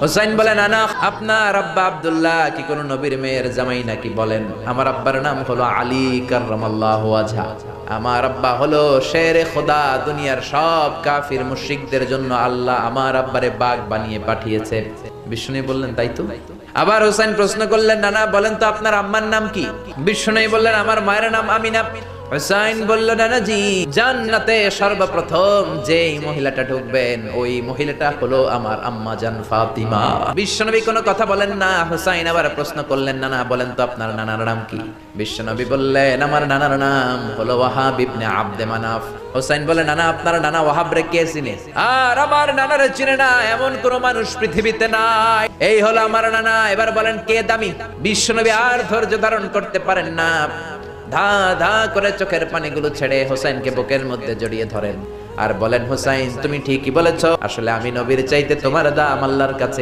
হুসাইন বলেন, নানা আপনার আব্বা আব্দুল্লাহ কি কোন নবীর মেয়ের জামাই নাকি? বলেন, আমার আব্বার নাম হলো আলী কাররামাল্লাহু ওয়াজহা। আমার আব্বা হলো শেরে খোদা। দুনিয়ার সব কাফির মুশরিকদের জন্য আল্লাহ আমার আব্বারে বাগ বানিয়ে পাঠিয়েছে। বিষ্ণু বললেন, তাই তো। আবার হুসাইন প্রশ্ন করলেন, নানা বলেন তো আপনার আম্মার নাম কি? বিষ্ণু বললেন, আমার মায়ের নাম আমিনা। হুসাইন বলল, নানাজি জান্নাতে সর্বপ্রথম যেই মহিলাটা ঢুকবেন ওই মহিলাটা হলো আমার আম্মা জান ফাতিমা। বিশ্বনবী কোনো কথা বলেন না। হুসাইন আবার প্রশ্ন করলেন, নানা বলেন তো আপনার নানার নাম কি? বিশ্বনবী বললেন, আমার নানার নাম হলো ওয়াহাব ইবনে আব্দে মানাফ। হুসাইন বলে, নানা আপনার নানা ওয়াহাব রে কে চিনে? আর আমার নানারে চিনে না এমন কোন মানুষ পৃথিবীতে নাই। এই হলো আমার নানা। এবার বলেন কে দামি? বিশ্বনবী আর ধৈর্য ধারণ করতে পারেন না, ধা ধা করে চোখের পানিগুলো ছেড়ে হোসেনকে বুকের মধ্যে জড়িয়ে ধরেন আর বলেন, হোসেন তুমি ঠিকই বলেছো, আসলে আমি নবীর চাইতে তোমার দাম আল্লাহর কাছে